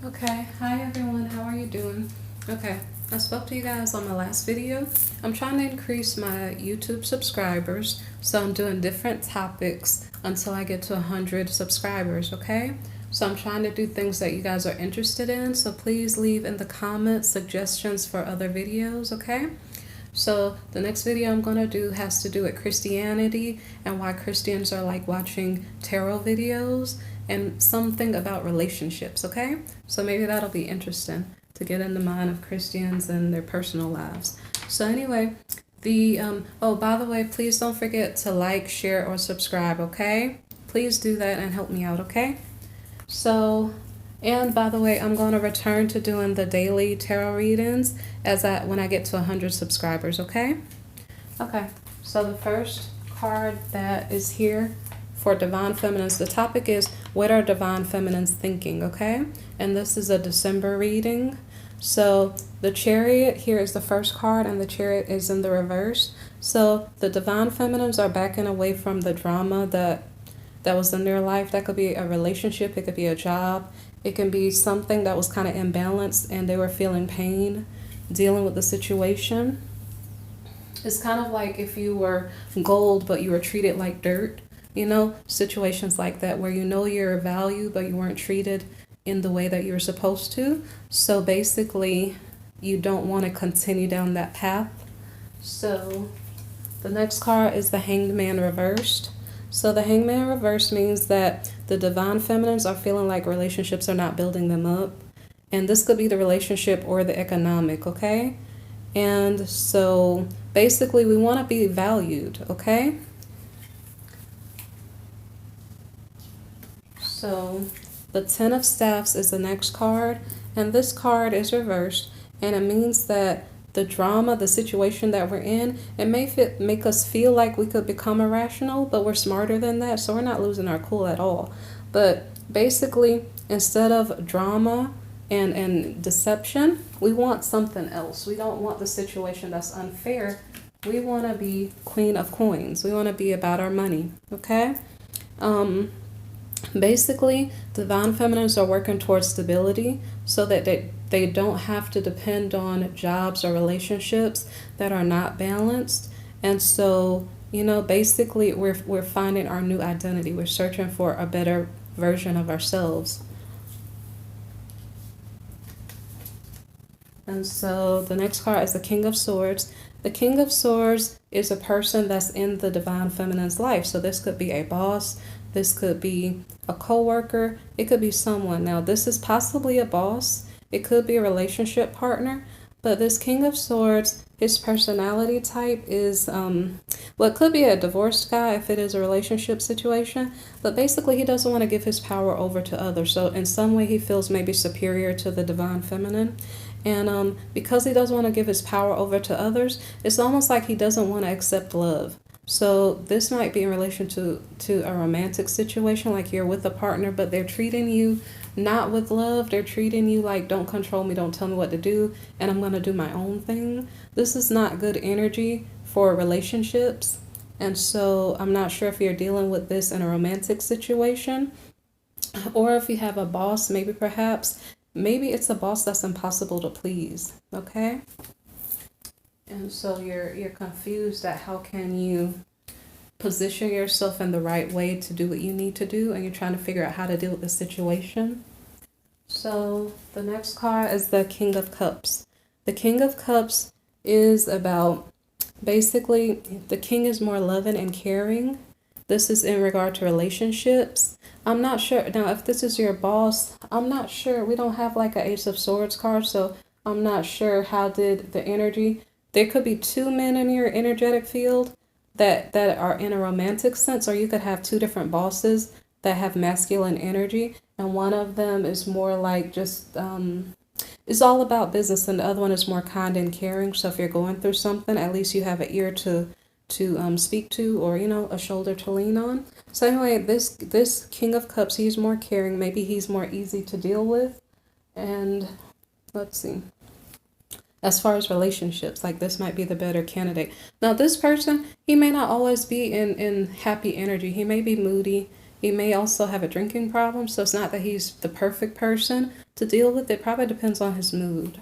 Okay, hi everyone, how are you doing? Okay, I spoke to you guys on my last video. I'm trying to increase my YouTube subscribers, so I'm doing different topics until I get to 100 subscribers, okay? So I'm trying to do things that you guys are interested in, so please leave in the comments suggestions for other videos, okay? So the next video I'm going to do has to do with Christianity and why Christians are like watching tarot videos and something about relationships, okay? So maybe that'll be interesting to get in the mind of Christians and their personal lives. So anyway, oh, by the way, please don't forget to like, share, or subscribe, okay? Please do that and help me out, okay? So, and by the way, I'm going to return to doing the daily tarot readings when I get to 100 subscribers, okay? Okay, so the first card that is here for Divine Feminines, the topic is what are Divine Feminines thinking, okay? And this is a December reading. So the Chariot here is the first card and the Chariot is in the reverse. So the Divine Feminines are backing away from the drama that was in their life. That could be a relationship, it could be a job, it can be something that was kind of imbalanced and they were feeling pain dealing with the situation. It's kind of like if you were gold but you were treated like dirt, situations like that where you know your value but you weren't treated in the way that you were supposed to. So basically, you don't want to continue down that path. So the next card is the Hanged Man reversed. So the Hangman reverse means that the Divine Feminines are feeling like relationships are not building them up. And this could be the relationship or the economic, okay? And so basically we want to be valued, okay? So the Ten of Staffs is the next card. And this card is reversed. And it means that the drama, the situation that we're in, it may make us feel like we could become irrational, but we're smarter than that, so we're not losing our cool at all. But basically, instead of drama and deception, we want something else. We don't want the situation that's unfair. We want to be Queen of Coins. We want to be about our money, okay? Basically, Divine Feminines are working towards stability so that they don't have to depend on jobs or relationships that are not balanced. And so, basically we're finding our new identity. We're searching for a better version of ourselves. And so the next card is the King of Swords. The King of Swords is a person that's in the Divine Feminine's life. So this could be a boss. This could be a coworker. It could be someone. Now, this is possibly a boss. It could be a relationship partner. But this King of Swords, his personality type is, it could be a divorced guy if it is a relationship situation. But basically, he doesn't want to give his power over to others. So in some way, he feels maybe superior to the Divine Feminine. And because he doesn't want to give his power over to others, it's almost like he doesn't want to accept love. So this might be in relation to a romantic situation, like you're with a partner, but they're treating you not with love. They're treating you like, don't control me, don't tell me what to do, and I'm going to do my own thing. This is not good energy for relationships. And so I'm not sure if you're dealing with this in a romantic situation or if you have a boss, maybe it's a boss that's impossible to please, okay? And so you're confused at how can you position yourself in the right way to do what you need to do, and you're trying to figure out how to deal with the situation. So the next card is the King of Cups. The King of Cups is about, basically, the king is more loving and caring. This is in regard to relationships. I'm not sure. Now, if this is your boss, I'm not sure. We don't have like an Ace of Swords card, so I'm not sure how did the energy. There could be two men in your energetic field that are in a romantic sense, or you could have two different bosses that have masculine energy, and one of them is more like just it's all about business, and the other one is more kind and caring. So if you're going through something, at least you have an ear to speak to, or a shoulder to lean on. So anyway, this King of Cups, he's more caring. Maybe he's more easy to deal with. And let's see. As far as relationships, like this might be the better candidate. Now, this person, he may not always be in happy energy. He may be moody. He may also have a drinking problem, so it's not that he's the perfect person to deal with. It probably depends on his mood.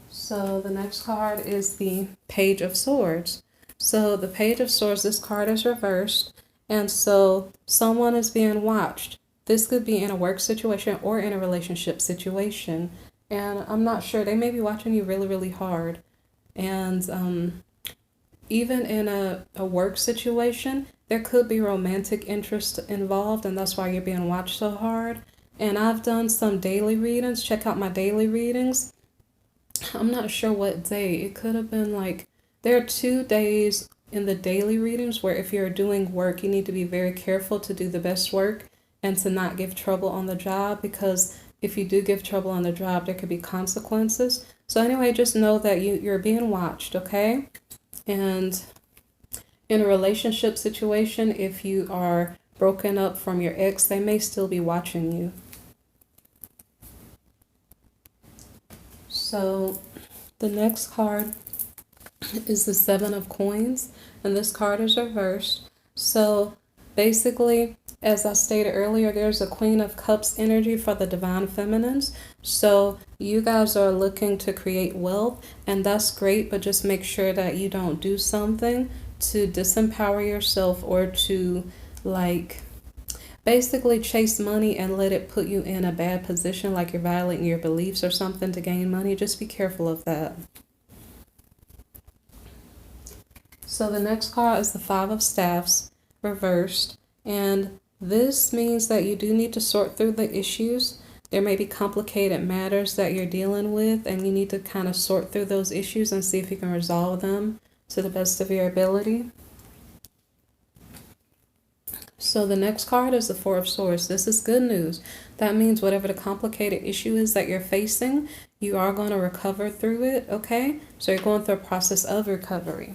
So the next card is the Page of Swords. So the Page of Swords, this card is reversed, and so someone is being watched. This could be in a work situation or in a relationship situation, and I'm not sure. They may be watching you really, really hard. And even in a work situation, there could be romantic interest involved, and that's why you're being watched so hard. And I've done some daily readings. Check out my daily readings. I'm not sure what day. It could have been like, there are 2 days in the daily readings where if you're doing work, you need to be very careful to do the best work and to not give trouble on the job, because if you do give trouble on the job, there could be consequences. So anyway, just know that you're being watched, okay? And in a relationship situation, if you are broken up from your ex, they may still be watching you. So the next card is the Seven of Coins, and this card is reversed. So basically, as I stated earlier, there's a Queen of Cups energy for the Divine Feminines. So you guys are looking to create wealth, and that's great, but just make sure that you don't do something to disempower yourself or to basically chase money and let it put you in a bad position, like you're violating your beliefs or something to gain money. Just be careful of that. So the next card is the Five of Staffs reversed, and this means that you do need to sort through the issues. There may be complicated matters that you're dealing with, and you need to kind of sort through those issues and see if you can resolve them to the best of your ability. So the next card is the Four of Swords. This is good news. That means whatever the complicated issue is that you're facing, you are going to recover through it, okay? So you're going through a process of recovery.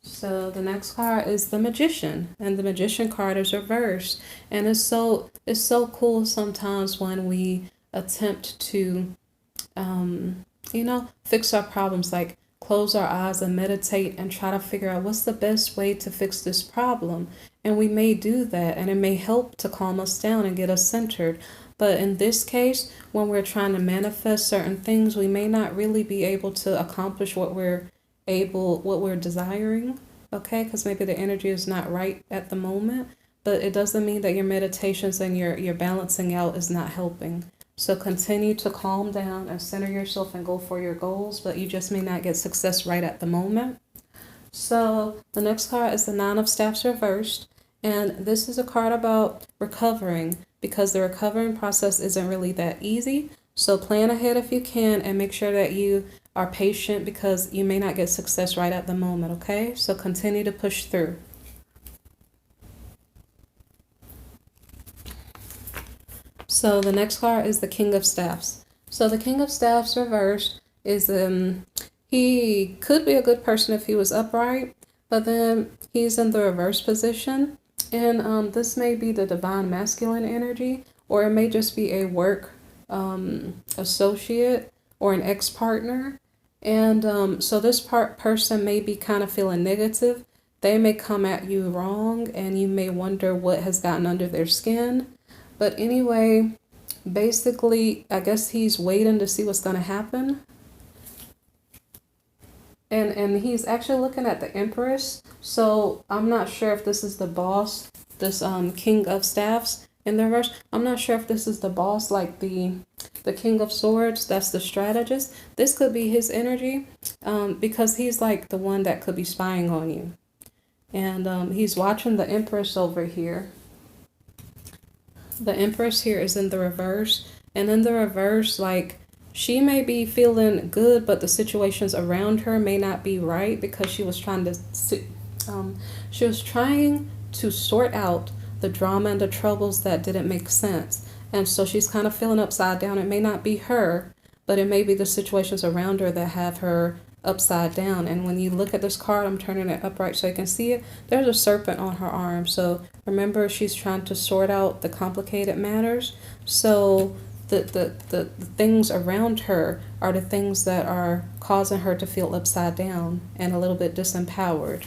So the next card is the Magician, and the Magician card is reversed. And it's so cool sometimes when we attempt to, fix our problems, like close our eyes and meditate and try to figure out what's the best way to fix this problem. And we may do that, and it may help to calm us down and get us centered. But in this case, when we're trying to manifest certain things, we may not really be able to accomplish what we're desiring, okay? Because maybe the energy is not right at the moment, but it doesn't mean that your meditations and your balancing out is not helping. So continue to calm down and center yourself and go for your goals, but you just may not get success right at the moment. So the next card is the Nine of Staffs reversed, and this is a card about recovering, because the recovering process isn't really that easy. So plan ahead if you can, and make sure that you are patient, because you may not get success right at the moment, okay? So continue to push through. So the next card is the King of Staffs. So the King of Staffs reversed is, he could be a good person if he was upright, but then he's in the reverse position. And this may be the divine masculine energy, or it may just be a work associate or an ex-partner. And so this person may be kind of feeling negative. They may come at you wrong, and you may wonder what has gotten under their skin. But anyway, basically, I guess he's waiting to see what's going to happen. And he's actually looking at the Empress. So I'm not sure if this is the boss, this King of Staffs in the reverse. I'm not sure if this is the boss, like the King of Swords, that's the strategist. This could be his energy, because he's like the one that could be spying on you. And he's watching the Empress over here. The Empress here is in the reverse, and in the reverse, like, she may be feeling good, but the situations around her may not be right, because she was trying to sort out the drama and the troubles that didn't make sense. And so she's kind of feeling upside down. It may not be her, but it may be the situations around her that have her upside down. And when you look at this card, I'm turning it upright so you can see it. There's a serpent on her arm. So remember, she's trying to sort out the complicated matters. So the things around her are the things that are causing her to feel upside down and a little bit disempowered.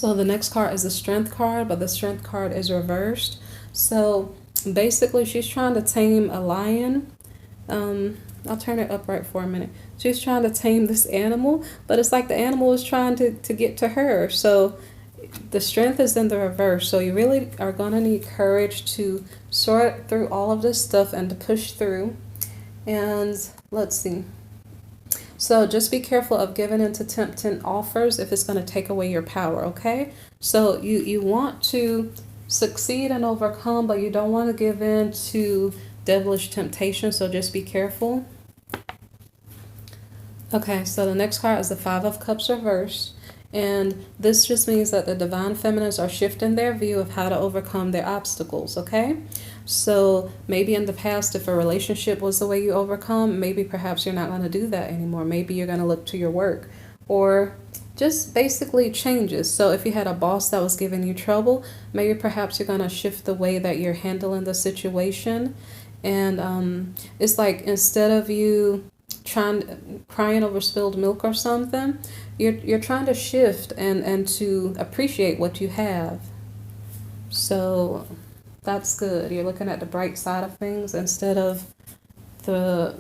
So the next card is the Strength card, but the Strength card is reversed. So basically she's trying to tame a lion. I'll turn it upright for a minute. She's trying to tame this animal, but it's like the animal is trying to get to her. So the Strength is in the reverse. So you really are going to need courage to sort through all of this stuff and to push through. And let's see. So just be careful of giving into tempting offers if it's going to take away your power, okay? So you want to succeed and overcome, but you don't want to give in to devilish temptation, so just be careful. Okay, so the next card is the Five of Cups reversed. And this just means that the divine feminines are shifting their view of how to overcome their obstacles, okay? So maybe in the past, if a relationship was the way you overcome, maybe perhaps you're not going to do that anymore. Maybe you're going to look to your work, or just basically changes. So if you had a boss that was giving you trouble, maybe perhaps you're going to shift the way that you're handling the situation. And it's like instead of you crying over spilled milk or something, you're trying to shift and to appreciate what you have. So that's good. You're looking at the bright side of things instead of the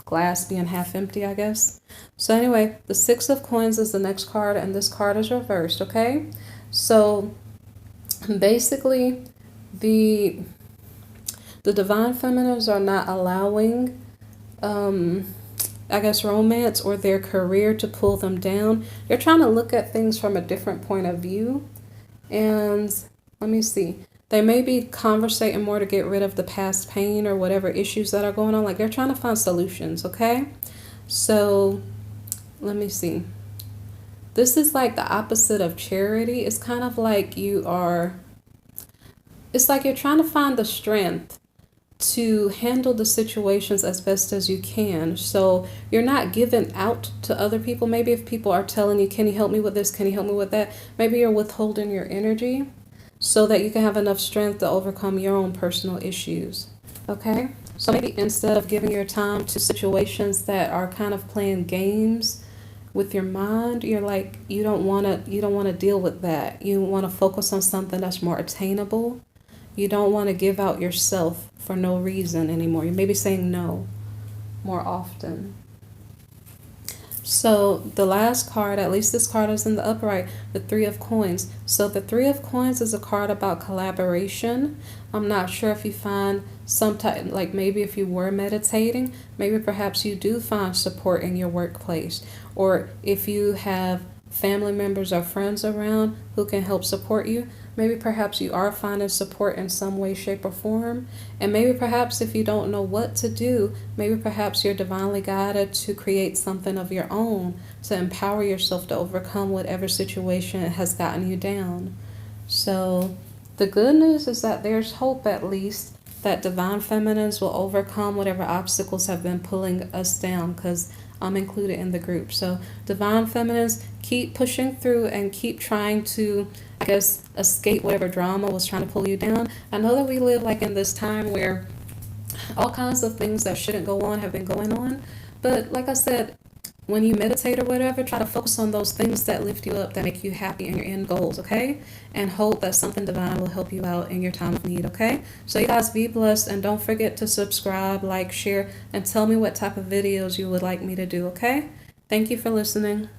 glass being half empty, I guess. So anyway, the Six of Coins is the next card, and this card is reversed, okay? So basically the divine feminines are not allowing I guess romance or their career to pull them down. They're trying to look at things from a different point of view. And let me see. They may be conversating more to get rid of the past pain or whatever issues that are going on. Like they're trying to find solutions, okay? So let me see. This is like the opposite of charity. It's kind of like it's like you're trying to find the strength to handle the situations as best as you can. So you're not giving out to other people. Maybe if people are telling you, can you help me with this? Can you help me with that? Maybe you're withholding your energy so that you can have enough strength to overcome your own personal issues. Okay? So maybe instead of giving your time to situations that are kind of playing games with your mind, you're like, you don't want to deal with that. You want to focus on something that's more attainable. You don't want to give out yourself for no reason anymore. You may be saying no more often. So the last card, at least this card is in the upright, the Three of Coins. So the Three of Coins is a card about collaboration. I'm not sure if you find some type, like maybe if you were meditating, maybe perhaps you do find support in your workplace. Or if you have family members or friends around who can help support you, maybe perhaps you are finding support in some way, shape, or form. And maybe perhaps if you don't know what to do, maybe perhaps you're divinely guided to create something of your own to empower yourself to overcome whatever situation has gotten you down. So the good news is that there's hope, at least, that divine feminines will overcome whatever obstacles have been pulling us down, because I'm included in the group. So divine feminines, keep pushing through and keep trying to, I guess, escape whatever drama was trying to pull you down. I know that we live like in this time where all kinds of things that shouldn't go on have been going on. But like I said, when you meditate or whatever, try to focus on those things that lift you up, that make you happy in your end goals, okay? And hope that something divine will help you out in your time of need, okay? So you guys be blessed, and don't forget to subscribe, like, share, and tell me what type of videos you would like me to do, okay? Thank you for listening.